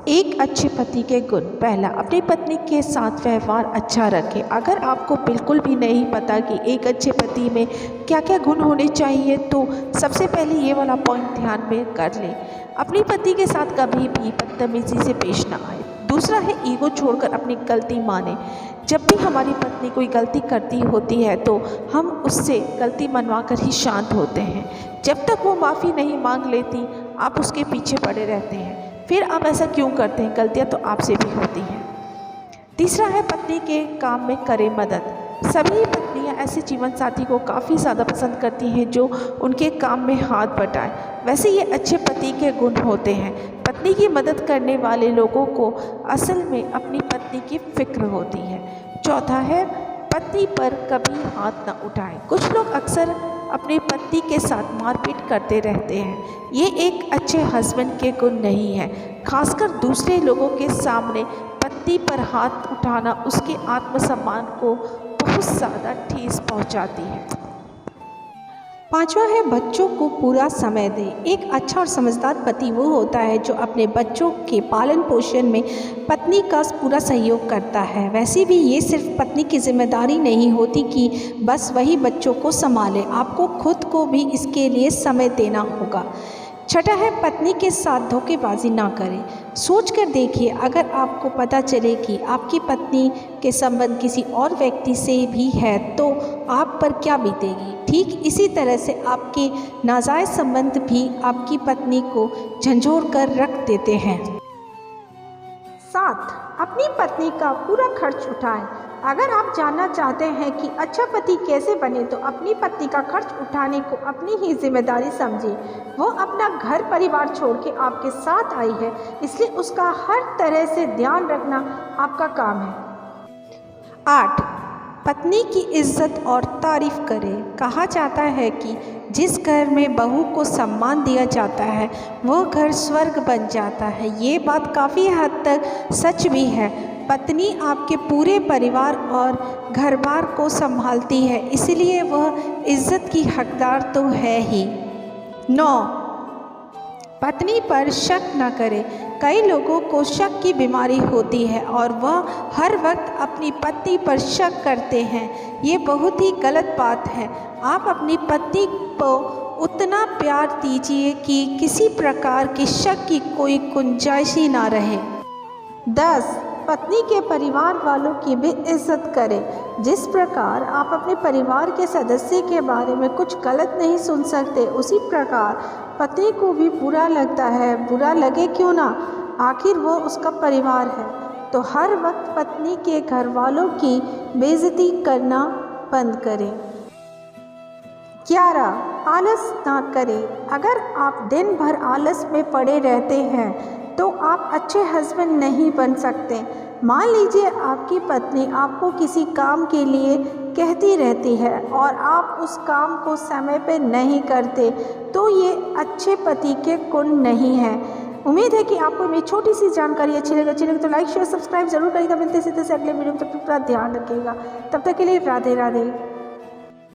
एक अच्छे पति के गुण। पहला, अपनी पत्नी के साथ व्यवहार अच्छा रखें। अगर आपको बिल्कुल भी नहीं पता कि एक अच्छे पति में क्या क्या गुण होने चाहिए तो सबसे पहले ये वाला पॉइंट ध्यान में कर लें। अपनी पति के साथ कभी भी बदतमीजी से पेश ना आए। दूसरा है, ईगो छोड़कर अपनी गलती माने। जब भी हमारी पत्नी कोई गलती करती होती है तो हम उससे गलती मनवा कर ही शांत होते हैं। जब तक वो माफ़ी नहीं मांग लेती आप उसके पीछे पड़े रहते हैं। फिर आप ऐसा क्यों करते हैं? गलतियां तो आपसे भी होती हैं। तीसरा है, पत्नी के काम में करें मदद। सभी पत्नियां ऐसे जीवन साथी को काफ़ी ज़्यादा पसंद करती हैं जो उनके काम में हाथ बटाएं। वैसे ये अच्छे पति के गुण होते हैं। पत्नी की मदद करने वाले लोगों को असल में अपनी पत्नी की फिक्र होती है। चौथा है, पत्नी पर कभी हाथ न उठाएं। कुछ लोग अक्सर अपनी पत्नी के साथ मारपीट करते रहते हैं। ये एक अच्छे हस्बैंड के गुण नहीं है। खासकर दूसरे लोगों के सामने पत्नी पर हाथ उठाना उसके आत्मसम्मान को बहुत ज़्यादा ठेस पहुंचाती है। पांचवा है, बच्चों को पूरा समय दें। एक अच्छा और समझदार पति वो होता है जो अपने बच्चों के पालन पोषण में पत्नी का पूरा सहयोग करता है। वैसे भी ये सिर्फ पत्नी की जिम्मेदारी नहीं होती कि बस वही बच्चों को संभाले, आपको खुद को भी इसके लिए समय देना होगा। छठा है, पत्नी के साथ धोखेबाजी ना करें। सोच कर देखिए, अगर आपको पता चले कि आपकी पत्नी के संबंध किसी और व्यक्ति से भी है तो आप पर क्या बीतेगी। ठीक इसी तरह से आपके नाजायज़ संबंध भी आपकी पत्नी को झंझोर कर रख देते हैं। 7, अपनी पत्नी का पूरा खर्च उठाएं। अगर आप जानना चाहते हैं कि अच्छा पति कैसे बने तो अपनी पत्नी का खर्च उठाने को अपनी ही जिम्मेदारी समझिए। वो अपना घर परिवार छोड़ के आपके साथ आई है, इसलिए उसका हर तरह से ध्यान रखना आपका काम है। 8, पत्नी की इज्जत और तारीफ करें। कहा जाता है कि जिस घर में बहू को सम्मान दिया जाता है वह घर स्वर्ग बन जाता है। ये बात काफ़ी हद तक सच भी है। पत्नी आपके पूरे परिवार और घर बार को संभालती है, इसलिए वह इज्जत की हकदार तो है ही। 9, पत्नी पर शक न करें। कई लोगों को शक की बीमारी होती है और वह हर वक्त अपनी पत्नी पर शक करते हैं। ये बहुत ही गलत बात है। आप अपनी पत्नी को उतना प्यार दीजिए कि किसी प्रकार के शक की कोई गुंजाइश ही ना रहे। 10, पत्नी के परिवार वालों की भी इज्जत करें। जिस प्रकार आप अपने परिवार के सदस्य के बारे में कुछ गलत नहीं सुन सकते, उसी प्रकार पत्नी को भी बुरा लगता है। बुरा लगे क्यों ना, आखिर वो उसका परिवार है। तो हर वक्त पत्नी के घर वालों की बेइज्जती करना बंद करें। 11, आलस ना करें। अगर आप दिन भर आलस में पड़े रहते हैं तो आप अच्छे हस्बैंड नहीं बन सकते। मान लीजिए आपकी पत्नी आपको किसी काम के लिए कहती रहती है और आप उस काम को समय पे नहीं करते, तो ये अच्छे पति के गुण नहीं है। उम्मीद है कि आपको मेरी छोटी सी जानकारी अच्छी लगे तो लाइक शेयर सब्सक्राइब जरूर करिएगा। मिलते सीधे से अगले वीडियो में, तब तक पूरा ध्यान रखिएगा। तब तक के लिए राधे राधे।